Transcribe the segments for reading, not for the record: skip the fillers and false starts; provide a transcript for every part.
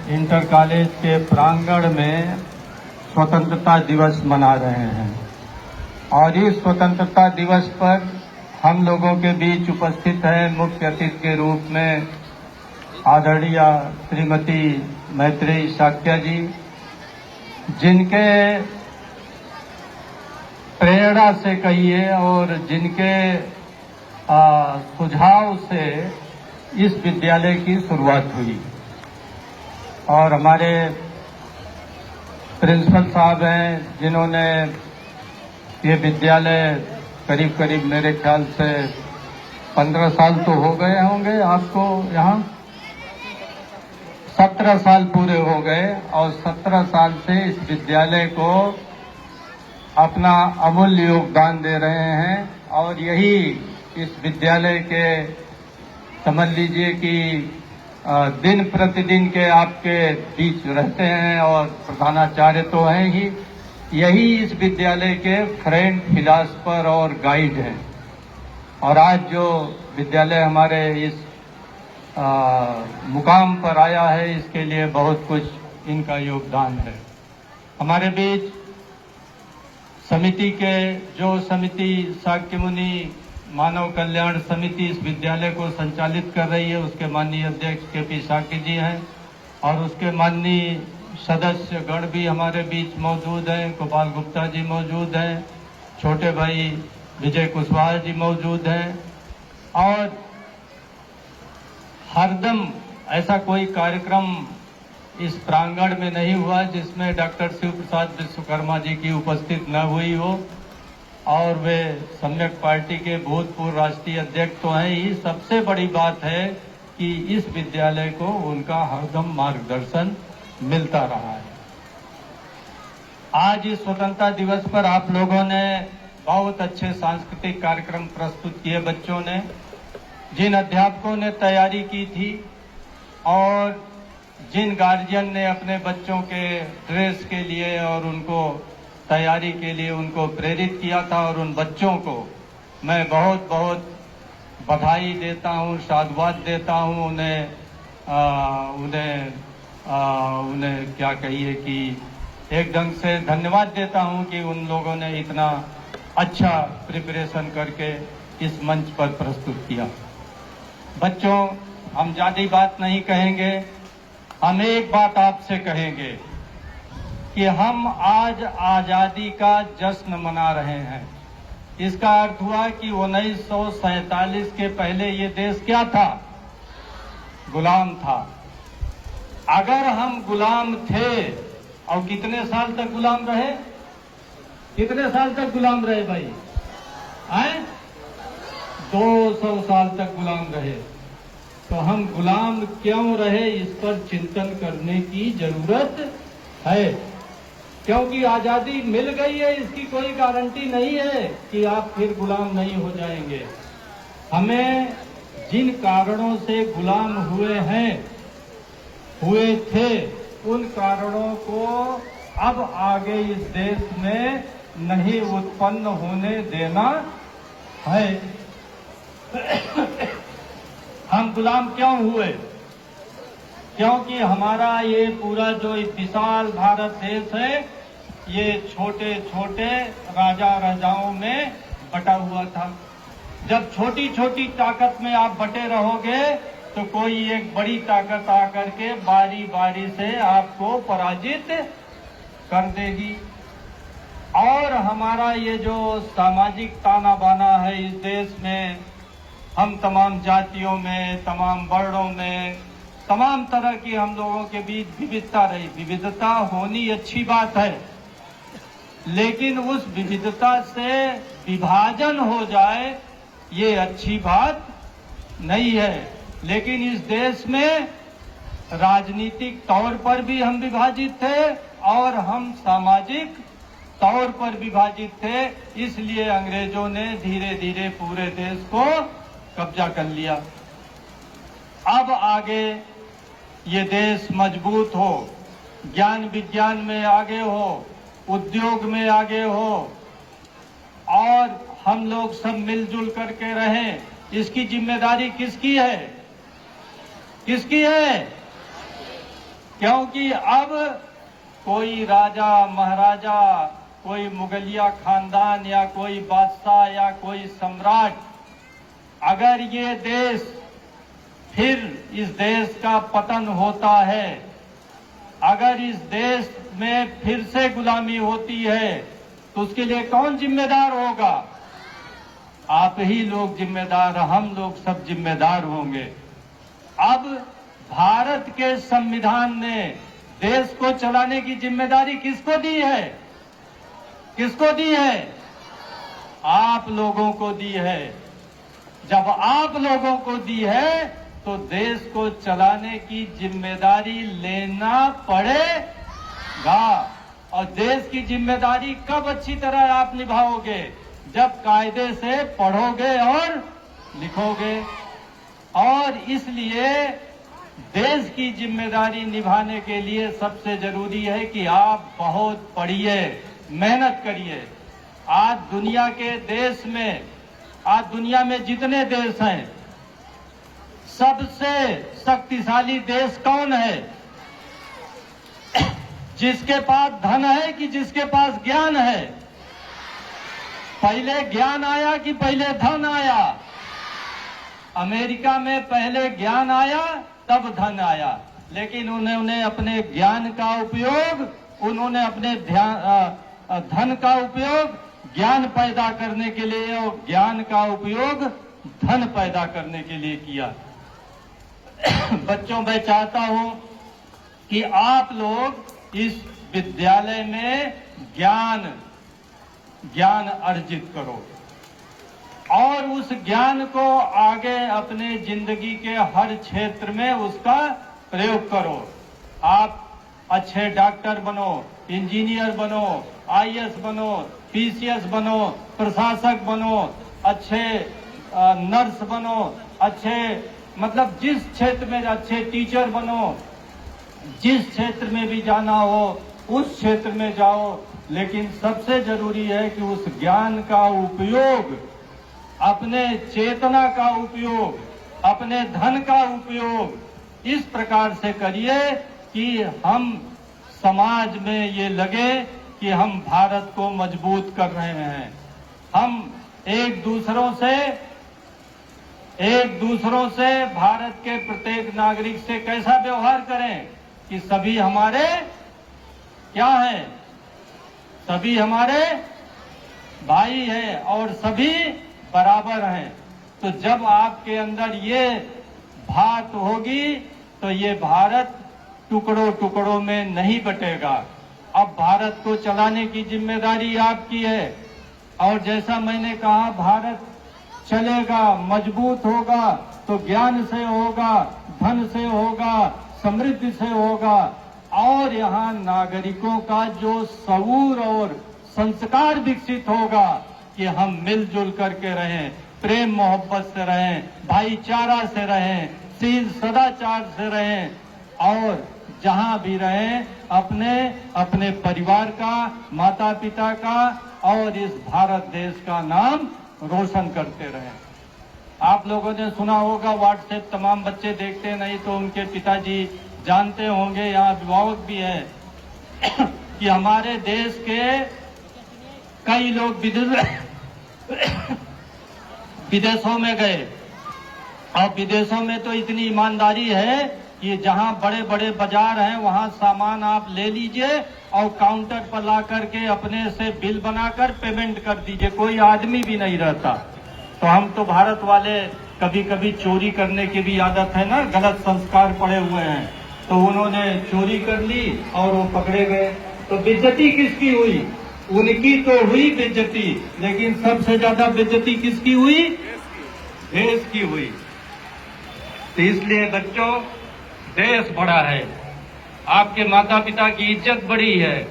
Inter college के प्रांगण में स्वतंत्रता दिवस मना रहे हैं और इस स्वतंत्रता दिवस पर हम लोगों के बीच उपस्थित है मुख्य अतिथि के रूप में आदरणीय श्रीमती मैत्रेयी शाक्य जी, जिनके प्रेरणा से कहिए और जिनके सुझाव से इस विद्यालय की शुरुआत हुई। और हमारे प्रिंसिपल साहब हैं जिन्होंने ये विद्यालय करीब करीब मेरे ख्याल से 15 साल तो हो गए होंगे आपको यहाँ, 17 साल पूरे हो गए और 17 साल से इस विद्यालय को अपना अमूल्य योगदान दे रहे हैं। और यही इस विद्यालय के समझ लीजिए कि दिन प्रतिदिन के आपके बीच रहते हैं और प्रधानाचार्य तो हैं ही, यही इस विद्यालय के फ्रेंड, फिलॉसफर और गाइड हैं। और आज जो विद्यालय हमारे इस मुकाम पर आया है, इसके लिए बहुत कुछ इनका योगदान है। हमारे बीच समिति के जो समिति शाक्यमुनि मानव कल्याण समिति इस विद्यालय को संचालित कर रही है, उसके माननीय अध्यक्ष के.पी. शाक्य जी हैं और उसके माननीय सदस्य गण भी हमारे बीच मौजूद हैं। गोपाल गुप्ता जी मौजूद हैं, छोटे भाई विजय कुशवाहा जी मौजूद हैं। और हरदम ऐसा कोई कार्यक्रम इस प्रांगण में नहीं हुआ जिसमें डॉक्टर शिव प्रसाद विश्वकर्मा जी की उपस्थित न हुई हो। और वे सम्यक पार्टी के भूतपूर्व राष्ट्रीय अध्यक्ष तो हैं ही, सबसे बड़ी बात है कि इस विद्यालय को उनका हरदम मार्गदर्शन मिलता रहा है। आज इस स्वतंत्रता दिवस पर आप लोगों ने बहुत अच्छे सांस्कृतिक कार्यक्रम प्रस्तुत किए। बच्चों ने, जिन अध्यापकों ने तैयारी की थी और जिन गार्जियन ने अपने बच्चों के ड्रेस के लिए और उनको तैयारी के लिए उनको प्रेरित किया था, और उन बच्चों को मैं बहुत बहुत बधाई देता हूं, साधुवाद देता हूं। उन्हें क्या कहिए कि एक ढंग से धन्यवाद देता हूं कि उन लोगों ने इतना अच्छा प्रिपरेशन करके इस मंच पर प्रस्तुत किया। बच्चों, हम ज्यादा बात नहीं कहेंगे, हम एक बात आपसे कहेंगे कि हम आज आजादी का जश्न मना रहे हैं। इसका अर्थ हुआ कि 1947 के पहले ये देश क्या था? गुलाम था। अगर हम गुलाम थे, और कितने साल तक गुलाम रहे? कितने साल तक गुलाम रहे भाई? 200 साल तक गुलाम रहे। तो हम गुलाम क्यों रहे, इस पर चिंतन करने की जरूरत है। क्योंकि आजादी मिल गई है, इसकी कोई गारंटी नहीं है कि आप फिर गुलाम नहीं हो जाएंगे। हमें जिन कारणों से गुलाम हुए थे, उन कारणों को अब आगे इस देश में नहीं उत्पन्न होने देना है। हम गुलाम क्यों हुए? क्योंकि हमारा ये पूरा जो विशाल भारत देश है, ये छोटे छोटे राजा राजाओं में बटा हुआ था। जब छोटी छोटी ताकत में आप बटे रहोगे तो कोई एक बड़ी ताकत आकर के बारी बारी से आपको पराजित कर देगी। और हमारा ये जो सामाजिक ताना बाना है इस देश में, हम तमाम जातियों में, तमाम वर्णों में, तमाम तरह की हम लोगों के बीच विविधता रही। विविधता होनी अच्छी बात है, लेकिन उस विविधता से विभाजन हो जाए ये अच्छी बात नहीं है। लेकिन इस देश में राजनीतिक तौर पर भी हम विभाजित थे और हम सामाजिक तौर पर विभाजित थे। इसलिए अंग्रेजों ने धीरे धीरे पूरे देश को कब्जा कर लिया। अब आगे ये देश मजबूत हो, ज्ञान विज्ञान में आगे हो, उद्योग में आगे हो और हम लोग सब मिलजुल करके रहें, इसकी जिम्मेदारी किसकी है? किसकी है? क्योंकि अब कोई राजा महाराजा, कोई मुगलिया खानदान या कोई बादशाह या कोई सम्राट, अगर ये देश फिर इस देश का पतन होता है, अगर इस देश में फिर से गुलामी होती है, तो उसके लिए कौन जिम्मेदार होगा? आप ही लोग जिम्मेदार, हम लोग सब जिम्मेदार होंगे। अब भारत के संविधान ने देश को चलाने की जिम्मेदारी किसको दी है? किसको दी है? आप लोगों को दी है। जब आप लोगों को दी है तो देश को चलाने की जिम्मेदारी लेना पड़ेगा। और देश की जिम्मेदारी कब अच्छी तरह आप निभाओगे? जब कायदे से पढ़ोगे और लिखोगे। और इसलिए देश की जिम्मेदारी निभाने के लिए सबसे जरूरी है कि आप बहुत पढ़िए, मेहनत करिए। आज दुनिया के देश में, आज दुनिया में जितने देश हैं, सबसे शक्तिशाली देश कौन है? जिसके पास धन है कि जिसके पास ज्ञान है? पहले ज्ञान आया कि पहले धन आया? अमेरिका में पहले ज्ञान आया तब धन आया, लेकिन उन्होंने अपने ज्ञान का उपयोग, उन्होंने अपने धन का उपयोग ज्ञान पैदा करने के लिए और ज्ञान का उपयोग धन पैदा करने के लिए किया। बच्चों, मैं चाहता हूं कि आप लोग इस विद्यालय में ज्ञान अर्जित करो और उस ज्ञान को आगे अपने जिंदगी के हर क्षेत्र में उसका प्रयोग करो। आप अच्छे डॉक्टर बनो, इंजीनियर बनो, आईएएस बनो, पीसीएस बनो, प्रशासक बनो, अच्छे नर्स बनो, अच्छे मतलब जिस क्षेत्र में अच्छे टीचर बनो, जिस क्षेत्र में भी जाना हो उस क्षेत्र में जाओ। लेकिन सबसे जरूरी है कि उस ज्ञान का उपयोग, अपने चेतना का उपयोग, अपने धन का उपयोग इस प्रकार से करिए कि हम समाज में ये लगे कि हम भारत को मजबूत कर रहे हैं। हम एक दूसरों से भारत के प्रत्येक नागरिक से कैसा व्यवहार करें कि सभी हमारे क्या हैं? सभी हमारे भाई हैं और सभी बराबर हैं। तो जब आपके अंदर ये बात होगी तो ये भारत टुकड़ों टुकड़ों में नहीं बटेगा। अब भारत को चलाने की जिम्मेदारी आपकी है। और जैसा मैंने कहा, भारत चलेगा, मजबूत होगा तो ज्ञान से होगा, धन से होगा, समृद्धि से होगा। और यहाँ नागरिकों का जो शऊर और संस्कार विकसित होगा कि हम मिलजुल करके रहें, प्रेम मोहब्बत से रहें, भाईचारा से रहें, शील सदाचार से रहें और जहां भी रहें अपने परिवार का, माता पिता का और इस भारत देश का नाम रोशन करते रहें। आप लोगों ने सुना होगा, व्हाट्सएप तमाम बच्चे देखते नहीं तो उनके पिताजी जानते होंगे, यहाँ अभिभावक भी हैं कि हमारे देश के कई लोग विदेशों में गए। और विदेशों में तो इतनी ईमानदारी है कि जहां बड़े बड़े बाजार हैं वहां सामान आप ले लीजिए और काउंटर पर ला करके अपने से बिल बनाकर पेमेंट कर दीजिए, कोई आदमी भी नहीं रहता। तो हम तो भारत वाले कभी कभी चोरी करने की भी आदत है ना, गलत संस्कार पड़े हुए हैं, तो उन्होंने चोरी कर ली और वो पकड़े गए। तो बेइज्जती किसकी हुई? उनकी तो हुई बेइज्जती, लेकिन सबसे ज्यादा बेइज्जती किसकी हुई? देश की हुई। तो इसलिए बच्चों, देश बड़ा है, आपके माता पिता की इज्जत बड़ी है,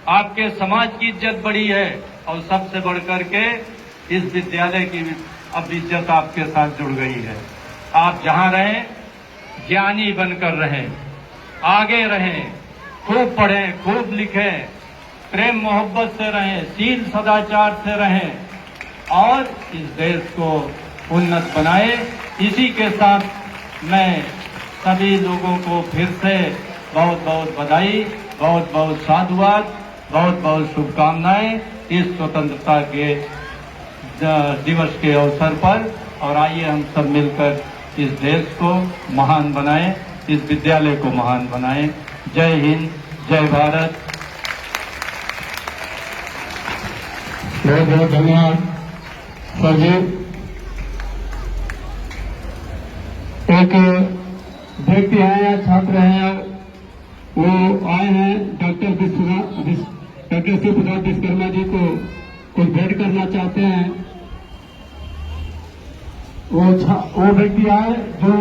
आपके समाज की इज्जत बड़ी है और सबसे बढ़कर के इस विद्यालय की अब इज्जत आपके साथ जुड़ गई है। आप जहां रहें ज्ञानी बनकर रहें, आगे रहें, खूब पढ़ें, खूब लिखें, प्रेम मोहब्बत से रहें, शील सदाचार से रहें और इस देश को उन्नत बनाए। इसी के साथ मैं सभी लोगों को फिर से बहुत बहुत बधाई, बहुत बहुत साधुवाद, बहुत बहुत शुभकामनाएं इस स्वतंत्रता के दिवस के अवसर पर। और आइए हम सब मिलकर इस देश को महान बनाएं, इस विद्यालय को महान बनाएं। जय हिंद, जय भारत। बहुत बहुत धन्यवाद सर जी। एक व्यक्ति है या छात्र है, वो आए हैं डॉक्टर शिव प्रसाद विश्वकर्मा जी को कुछ भेंट करना चाहते हैं। वो व्यक्ति आए जो